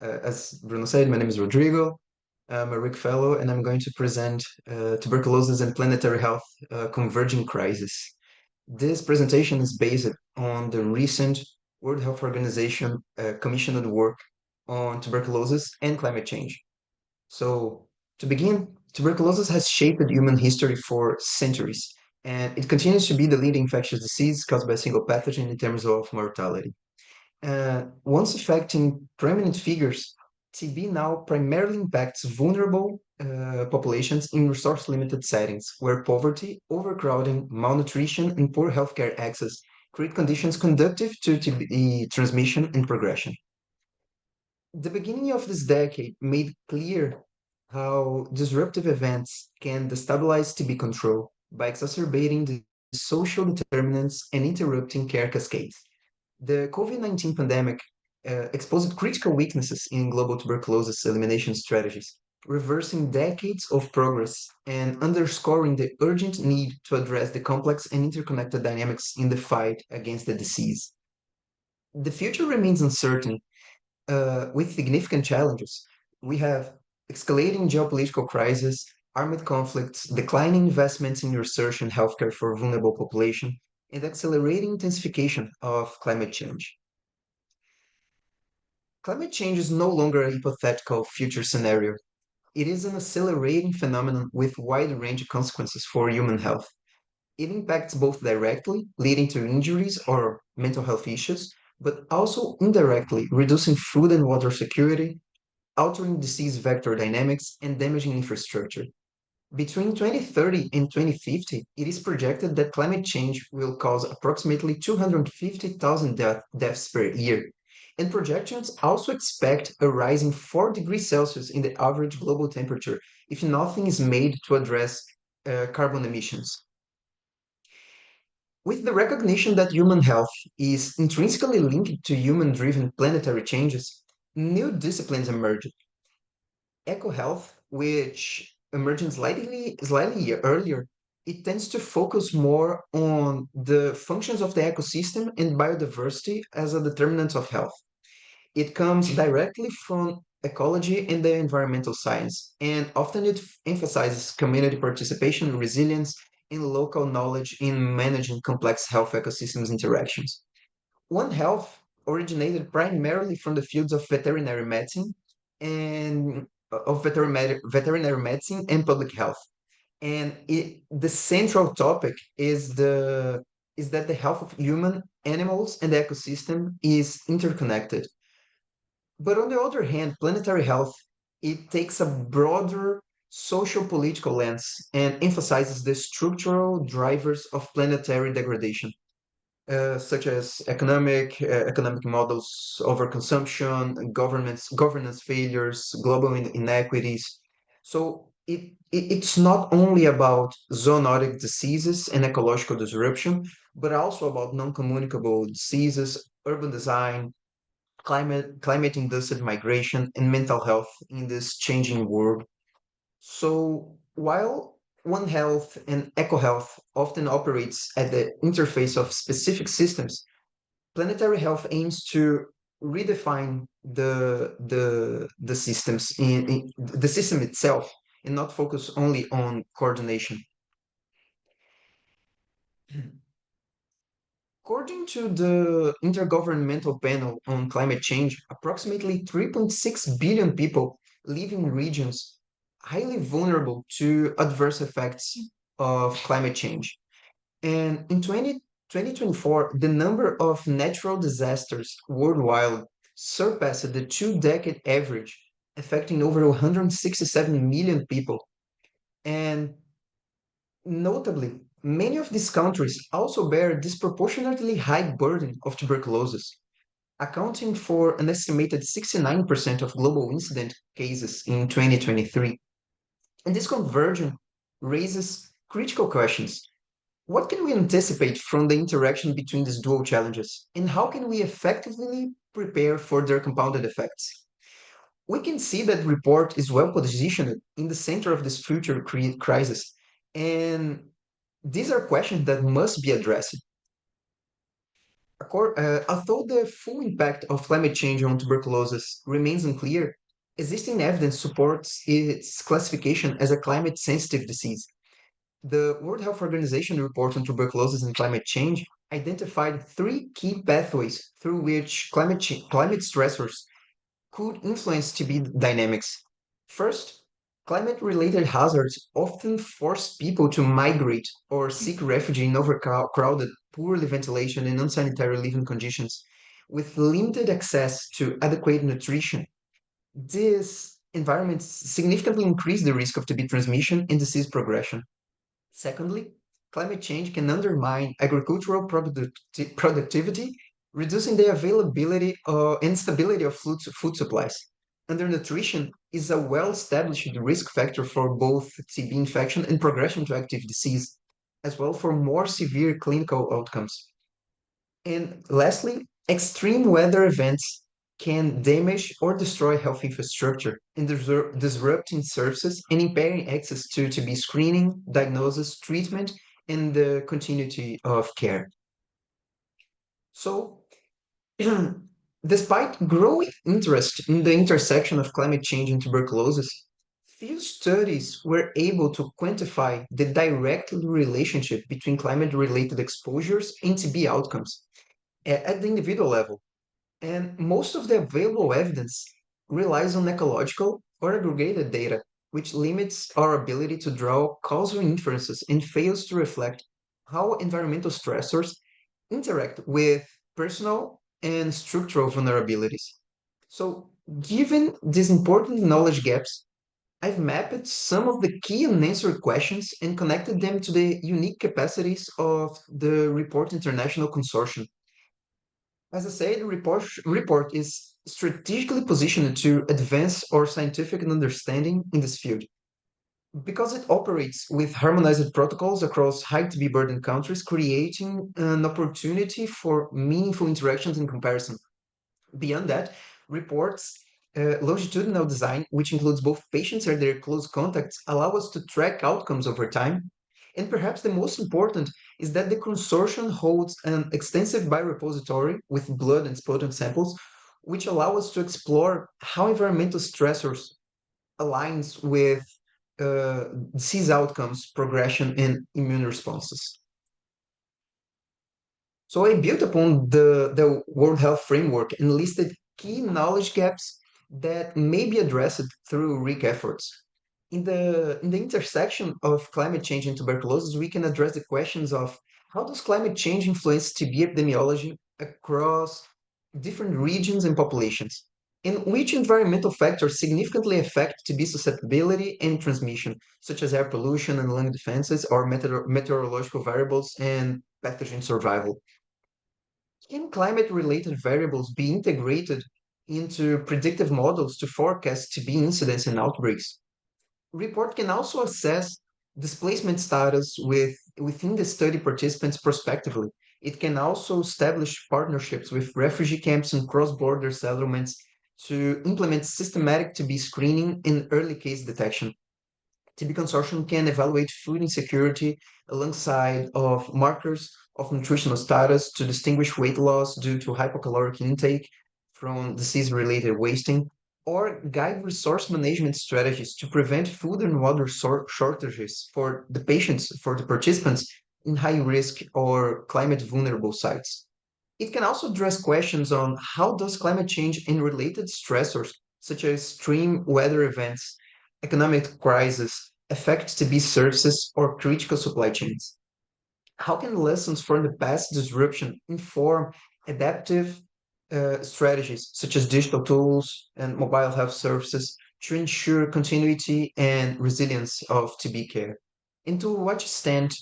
As Bruno said, my name is Rodrigo. I'm a RIC fellow, and I'm going to present Tuberculosis and Planetary Health Converging Crisis. This presentation is based on the recent World Health Organization commissioned work on tuberculosis and climate change. So, to begin, tuberculosis has shaped human history for centuries, and it continues to be the leading infectious disease caused by a single pathogen in terms of mortality. Once affecting prominent figures, TB now primarily impacts vulnerable populations in resource-limited settings where poverty, overcrowding, malnutrition, and poor healthcare access create conditions conducive to TB transmission and progression. The beginning of this decade made clear how disruptive events can destabilize TB control by exacerbating the social determinants and interrupting care cascades. The COVID-19 pandemic exposed critical weaknesses in global tuberculosis elimination strategies, reversing decades of progress and underscoring the urgent need to address the complex and interconnected dynamics in the fight against the disease. The future remains uncertain, with significant challenges. We have escalating geopolitical crises, armed conflicts, declining investments in research and healthcare for vulnerable population, and accelerating intensification of climate change. Climate change is no longer a hypothetical future scenario. It is an accelerating phenomenon with wide range of consequences for human health. It impacts both directly, leading to injuries or mental health issues, but also indirectly, reducing food and water security, altering disease vector dynamics, and damaging infrastructure. Between 2030 and 2050, it is projected that climate change will cause approximately 250,000 deaths per year. And projections also expect a rise in 4 degrees Celsius in the average global temperature if nothing is made to address carbon emissions. With the recognition that human health is intrinsically linked to human driven planetary changes, new disciplines emerge. EcoHealth, which emerged slightly earlier, it tends to focus more on the functions of the ecosystem and biodiversity as a determinant of health. It comes directly from ecology and the environmental science, and often it emphasizes community participation, resilience, and local knowledge in managing complex health ecosystems interactions. One Health originated primarily from the fields of veterinary medicine and veterinary medicine and public health. And the central topic is that the health of human, animals, and the ecosystem is interconnected. But on the other hand, planetary health, it takes a broader social political lens and emphasizes the structural drivers of planetary degradation, such as economic models, overconsumption, governance failures, global inequities. So it's not only about zoonotic diseases and ecological disruption, but also about non-communicable diseases, urban design, climate-induced migration, and mental health in this changing world. So while One Health and EcoHealth often operates at the interface of specific systems, Planetary Health aims to redefine the systems in the system itself and not focus only on coordination. According to the Intergovernmental Panel on Climate Change, approximately 3.6 billion people live in regions highly vulnerable to adverse effects of climate change. And in 2024, the number of natural disasters worldwide surpassed the 2 decade average, affecting over 167 million people. And notably, many of these countries also bear a disproportionately high burden of tuberculosis, accounting for an estimated 69% of global incident cases in 2023. And this conversion raises critical questions. What can we anticipate from the interaction between these dual challenges, and how can we effectively prepare for their compounded effects? We can see that report is well positioned in the center of this future crisis, and these are questions that must be addressed. Although the full impact of climate change on tuberculosis remains unclear, existing evidence supports its classification as a climate-sensitive disease. The World Health Organization report on tuberculosis and climate change identified three key pathways through which climate stressors could influence TB dynamics. First, climate-related hazards often force people to migrate or seek refuge in overcrowded, poorly ventilation, and unsanitary living conditions, with limited access to adequate nutrition. These environments significantly increase the risk of TB transmission and disease progression. Secondly, climate change can undermine agricultural productivity, reducing the availability and stability of food supplies. Undernutrition is a well-established risk factor for both TB infection and progression to active disease, as well for more severe clinical outcomes. And lastly, extreme weather events can damage or destroy health infrastructure and disrupting services and impairing access to TB screening, diagnosis, treatment, and the continuity of care. So, despite growing interest in the intersection of climate change and tuberculosis, few studies were able to quantify the direct relationship between climate-related exposures and TB outcomes at the individual level. And most of the available evidence relies on ecological or aggregated data, which limits our ability to draw causal inferences and fails to reflect how environmental stressors interact with personal and structural vulnerabilities. So, given these important knowledge gaps, I've mapped some of the key unanswered questions and connected them to the unique capacities of the Report International Consortium. As I said, the report is strategically positioned to advance our scientific understanding in this field because it operates with harmonized protocols across high TB burden countries, creating an opportunity for meaningful interactions and comparison. Beyond that, reports longitudinal design, which includes both patients and their close contacts, allow us to track outcomes over time. And perhaps the most important is that the consortium holds an extensive biorepository with blood and sputum samples, which allow us to explore how environmental stressors aligns with disease outcomes, progression, and immune responses. So I built upon the World Health Framework and listed key knowledge gaps that may be addressed through RIC efforts. In the intersection of climate change and tuberculosis, we can address the questions of how does climate change influence TB epidemiology across different regions and populations, and which environmental factors significantly affect TB susceptibility and transmission, such as air pollution and lung defenses, or meteorological variables and pathogen survival. Can climate-related variables be integrated into predictive models to forecast TB incidence and outbreaks? Report can also assess displacement status within the study participants prospectively. It can also establish partnerships with refugee camps and cross-border settlements to implement systematic TB screening and early case detection. TB Consortium can evaluate food insecurity alongside of markers of nutritional status to distinguish weight loss due to hypocaloric intake from disease-related wasting, or guide resource management strategies to prevent food and water shortages for the patients, for the participants in high risk or climate vulnerable sites. It can also address questions on how does climate change and related stressors, such as extreme weather events, economic crisis, affect TB services or critical supply chains. How can lessons from the past disruption inform adaptive strategies such as digital tools and mobile health services to ensure continuity and resilience of TB care? And to what extent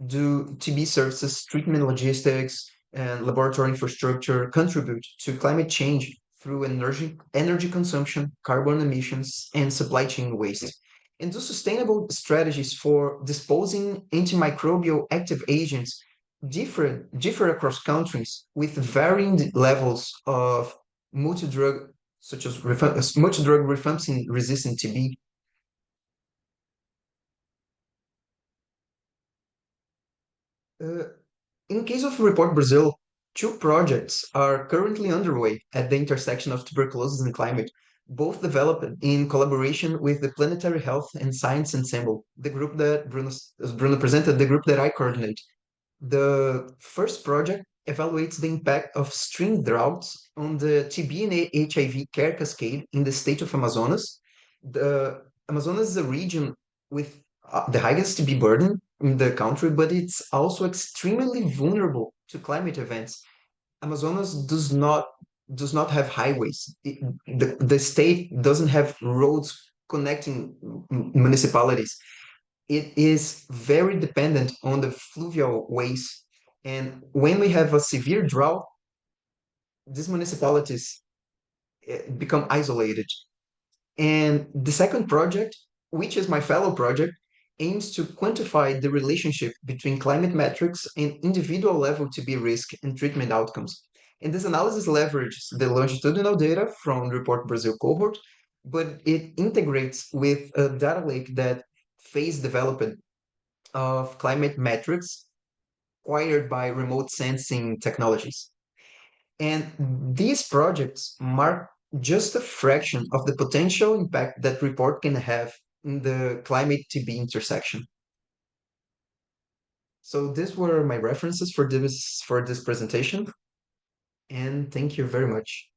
do TB services, treatment logistics, and laboratory infrastructure contribute to climate change through energy consumption, carbon emissions, and supply chain waste? And do sustainable strategies for disposing antimicrobial active agents differ across countries with varying levels of multi-drug, such as multi-drug rifampicin resistant TB? Uh, in case of Report Brazil, Two projects are currently underway at the intersection of tuberculosis and climate, both developed in collaboration with the Planetary Health and Science Ensemble, the group that Bruno presented, the group that I coordinate. The first project evaluates the impact of extreme droughts on the TB and HIV care cascade in the state of Amazonas. The Amazonas is a region with the highest TB burden in the country, but it's also extremely vulnerable to climate events. Amazonas does not have highways. The state doesn't have roads connecting municipalities. It is very dependent on the fluvial ways. And when we have a severe drought, these municipalities become isolated. And the second project, which is my fellow project, aims to quantify the relationship between climate metrics and individual level TB risk and treatment outcomes. And this analysis leverages the longitudinal data from Report Brazil cohort, but it integrates with a data lake that phase developed of climate metrics acquired by remote sensing technologies. And these projects mark just a fraction of the potential impact that report can have in the climate TB intersection. So these were my references for this presentation, and thank you very much.